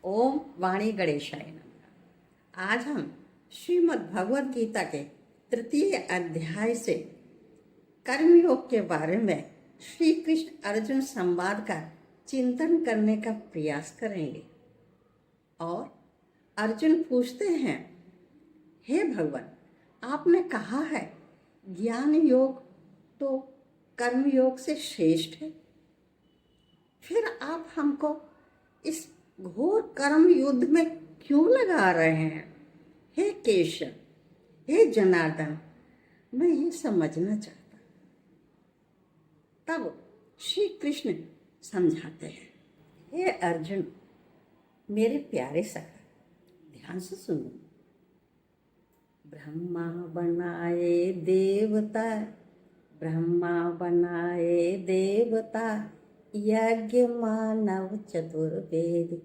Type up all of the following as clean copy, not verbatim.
ओम वाणी गणेशाय नमः। आज हम श्रीमद् भगवद गीता के तृतीय अध्याय से कर्मयोग के बारे में श्री कृष्ण अर्जुन संवाद का चिंतन करने का प्रयास करेंगे। और अर्जुन पूछते हैं, हे भगवान, आपने कहा है ज्ञान योग तो कर्म योग से श्रेष्ठ है, फिर आप हमको इस घोर कर्म युद्ध में क्यों लगा रहे हैं? हे केशव, हे जनार्दन, मैं ये समझना चाहता। तब श्री कृष्ण समझाते हैं, हे अर्जुन, मेरे प्यारे सखा, ध्यान से सुनो। ब्रह्मा बनाए देवता, ब्रह्मा बनाए देवता, यज्ञ मानव चतुर्वेद,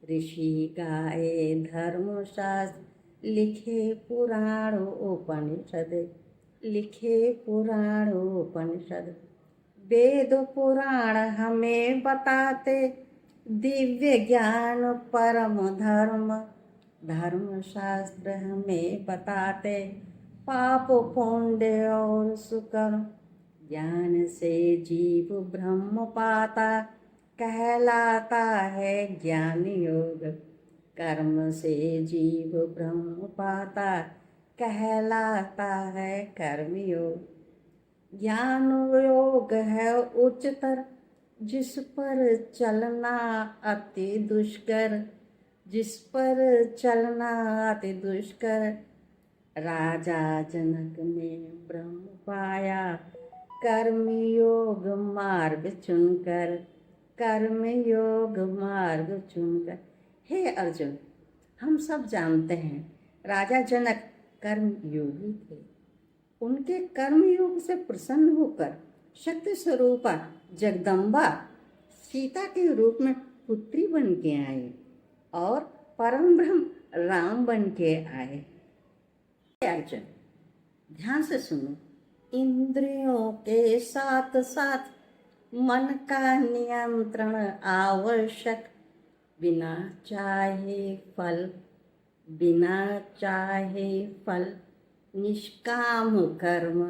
ऋषि गाए धर्मशास्त्र, लिखे पुराण उपनिषद, लिखे पुराण उपनिषद। वेद पुराण हमें बताते, दिव्य ज्ञान परम धर्म, धर्मशास्त्र हमें बताते, पाप पुण्य और सुकर्म। ज्ञान से जीव ब्रह्म पाता, कहलाता है ज्ञान योग। कर्म से जीव ब्रह्म पाता, कहलाता है कर्म योग। ज्ञान योग है उच्चतर, जिस पर चलना अति दुष्कर, जिस पर चलना अति दुष्कर। राजा जनक ने ब्रह्म पाया, कर्म योग मार्ग चुनकर, कर्म योग मार्ग चुनकर। हे अर्जुन, हम सब जानते हैं राजा जनक कर्म योगी थे। उनके कर्म योग से प्रसन्न होकर शक्ति स्वरूपा जगदम्बा सीता के रूप में पुत्री बन के आई और परम ब्रह्म राम बन के आए। अर्जुन, ध्यान से सुनो। इंद्रियों के साथ साथ मन का नियंत्रण आवश्यक। बिना चाहे फल, बिना चाहे फल निष्काम कर्म,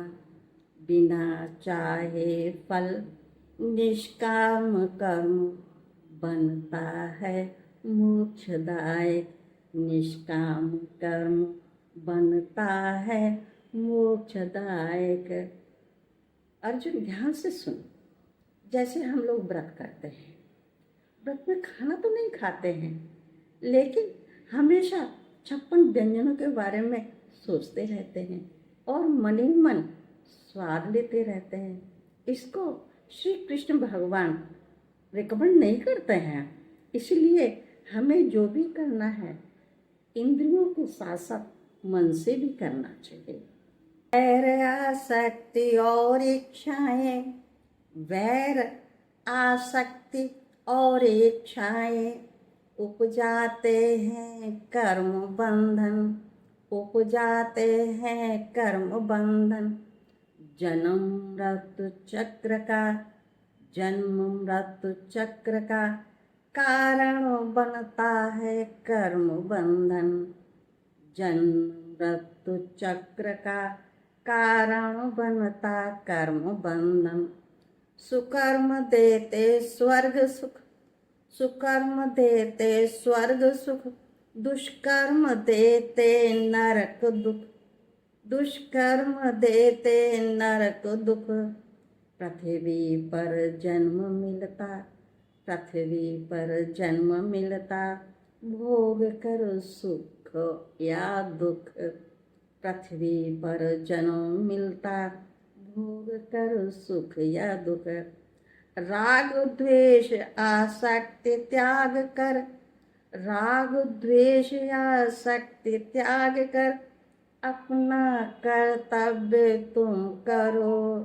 बिना चाहे फल निष्काम कर्म बनता है मोक्षदायक। निष्काम कर्म बनता है मोक्षदायक। अर्जुन, ध्यान से सुन। जैसे हम लोग व्रत करते हैं, व्रत में खाना तो नहीं खाते हैं, लेकिन हमेशा 56 व्यंजनों के बारे में सोचते रहते हैं और मन ही मन स्वाद लेते रहते हैं। इसको श्री कृष्ण भगवान रिकमेंड नहीं करते हैं। इसलिए हमें जो भी करना है इंद्रियों के साथ साथ मन से भी करना चाहिए। वैर आसक्ति और इच्छाएं, वैर आसक्ति और इच्छाएं उपजाते हैं कर्म बंधन, उपजाते हैं कर्म बंधन। जन्म मृत्यु चक्र का, जन्म मृत्यु चक्र का कारण बनता है कर्म बंधन। जन्म मृत्यु चक्र का कारण बनता कर्म बंधन। सुकर्म देते स्वर्ग सुख, सुकर्म देते स्वर्ग सुख, दुष्कर्म देते नरक दुख, दुष्कर्म देते नरक दुख। पृथ्वी पर जन्म मिलता, पृथ्वी पर जन्म मिलता, भोग कर सुख या दुख। पृथ्वी पर जन्म मिलता, भोग कर सुख या दुख। राग द्वेष आसक्ति त्याग कर, राग द्वेष आसक्ति त्याग कर, अपना कर्तव्य तुम करो।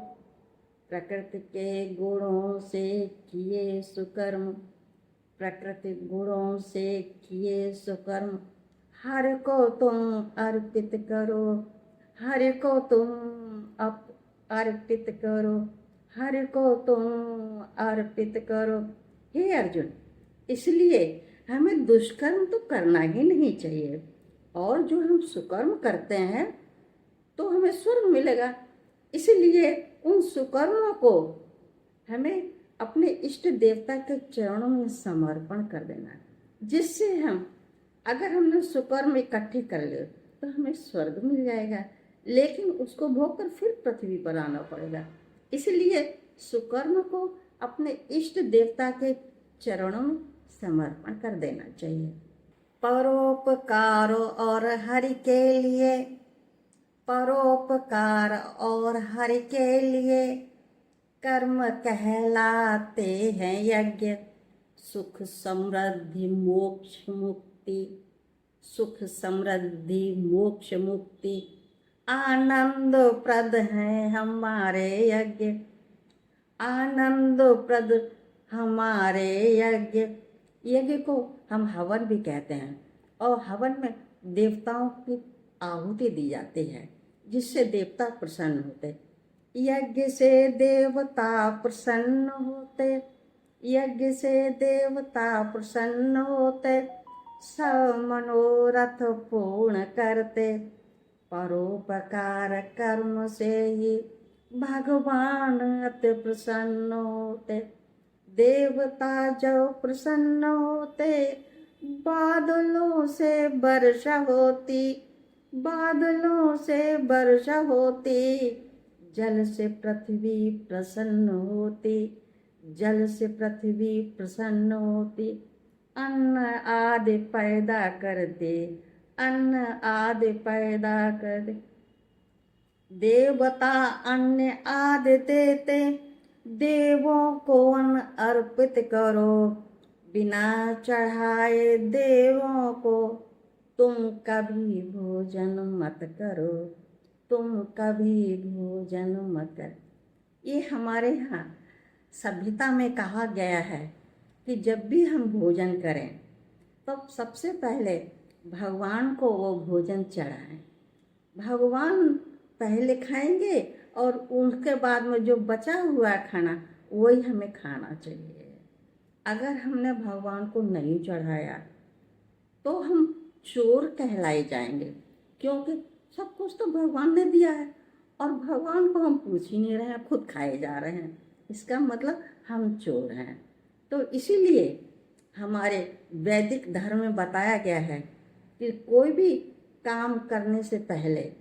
प्रकृति के गुणों से किए सुकर्म, प्रकृति गुणों से किए सुकर्म, हर को तुम अर्पित करो, हर को तुम अर्पित करो, हर को तुम अर्पित करो। हे अर्जुन, इसलिए हमें दुष्कर्म तो करना ही नहीं चाहिए, और जो हम सुकर्म करते हैं तो हमें स्वर्ग मिलेगा। इसलिए उन सुकर्मों को हमें अपने इष्ट देवता के चरणों में समर्पण कर देना है, जिससे हम, अगर हमने सुकर्म इकट्ठे कर लिए तो हमें स्वर्ग मिल जाएगा, लेकिन उसको भोग कर फिर पृथ्वी पर आना पड़ेगा। इसलिए सुकर्म को अपने इष्ट देवता के चरणों में समर्पण कर देना चाहिए। परोपकार और हरि के लिए, परोपकार और हरि के लिए कर्म कहलाते हैं यज्ञ। सुख समृद्धि मोक्ष मुक्ति, सुख समृद्धि मोक्ष मुक्ति आनंद प्रद हैं हमारे यज्ञ, आनंद प्रद हमारे यज्ञ। यज्ञ को हम हवन भी कहते हैं, और हवन में देवताओं की आहुति दी जाती है, जिससे देवता प्रसन्न होते। यज्ञ से देवता प्रसन्न होते, यज्ञ से देवता प्रसन्न होते, सब मनोरथ पूर्ण करते। परोपकार कर्म से ही भगवान अति प्रसन्न होते। देवता जो प्रसन्न होते, बादलों से वर्षा होती, बादलों से वर्षा होती, जल से पृथ्वी प्रसन्न होती, जल से पृथ्वी प्रसन्न होती। अन्न आदि पैदा कर दे, अन्न आदि पैदा कर दे। देवता अन्न आदि देते, देवों को अन्न अर्पित करो। बिना चढ़ाए देवों को तुम कभी भोजन मत करो, तुम कभी भोजन मत करो। ये हमारे यहाँ सभ्यता में कहा गया है कि जब भी हम भोजन करें तो सबसे पहले भगवान को वो भोजन चढ़ाएं। भगवान पहले खाएंगे और उनके बाद में जो बचा हुआ खाना वही हमें खाना चाहिए। अगर हमने भगवान को नहीं चढ़ाया तो हम चोर कहलाए जाएंगे, क्योंकि सब कुछ तो भगवान ने दिया है और भगवान को हम पूछ ही नहीं रहे हैं, खुद खाए जा रहे हैं। इसका मतलब हम चोर हैं। तो इसीलिए हमारे वैदिक धर्म में बताया गया है कि कोई भी काम करने से पहले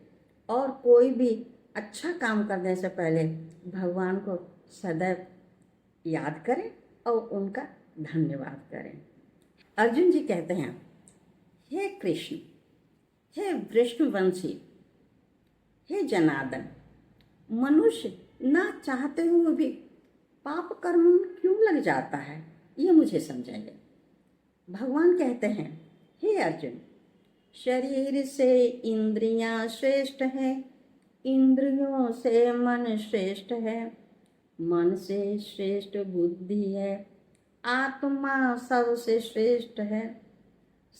और कोई भी अच्छा काम करने से पहले भगवान को सदैव याद करें और उनका धन्यवाद करें। अर्जुन जी कहते हैं, हे कृष्ण, हे विष्णुवंशी, हे जनार्दन, मनुष्य ना चाहते हुए भी पाप कर्म में क्यों लग जाता है, ये मुझे समझाइए। भगवान कहते हैं, हे अर्जुन, शरीर से इंद्रियां श्रेष्ठ हैं, इंद्रियों से मन श्रेष्ठ है, मन से श्रेष्ठ बुद्धि है, आत्मा सबसे श्रेष्ठ है।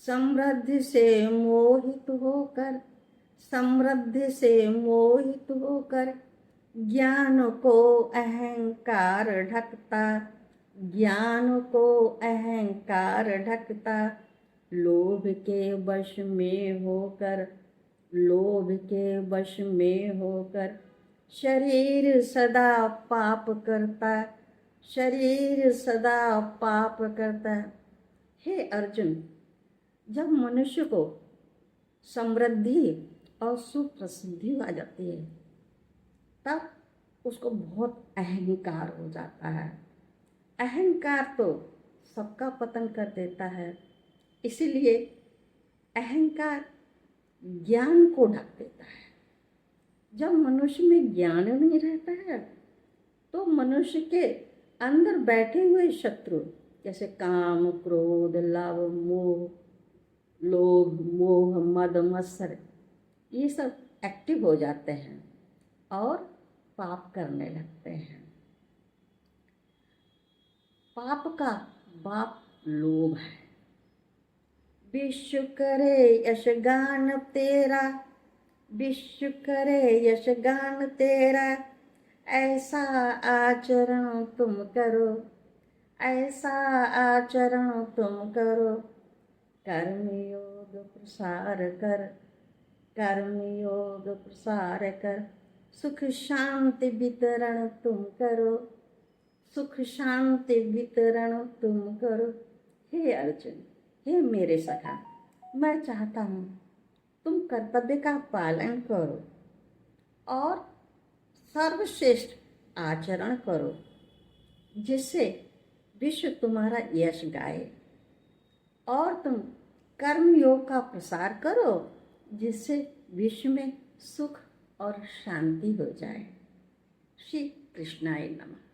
समृद्धि से मोहित होकर, समृद्धि से मोहित होकर ज्ञान को अहंकार ढकता, ज्ञान को अहंकार ढकता। लोभ के वश में होकर, लोभ के वश में होकर शरीर सदा पाप करता, शरीर सदा पाप करता। हे अर्जुन, जब मनुष्य को समृद्धि और सुप्रसिद्धि आ जाती है तब उसको बहुत अहंकार हो जाता है। अहंकार तो सबका पतन कर देता है। इसीलिए अहंकार ज्ञान को ढक देता है। जब मनुष्य में ज्ञान नहीं रहता है तो मनुष्य के अंदर बैठे हुए शत्रु जैसे काम, क्रोध, लोभ, मोह, मद, मत्सर, ये सब एक्टिव हो जाते हैं और पाप करने लगते हैं। पाप का बाप लोभ है। विश्व करे यश गान तेरा, विश्व करे यश गान तेरा, ऐसा आचरण तुम करो, ऐसा आचरण तुम करो। कर्मयोग प्रसार कर, कर्मयोग प्रसार कर, सुख शांति वितरण तुम करो, सुख शांति वितरण तुम करो। हे अर्जुन, हे मेरे सखा, मैं चाहता हूँ तुम कर्तव्य का पालन करो और सर्वश्रेष्ठ आचरण करो, जिससे विश्व तुम्हारा यश गाए, और तुम कर्म योग का प्रसार करो, जिससे विश्व में सुख और शांति हो जाए। श्री कृष्णाय नमः।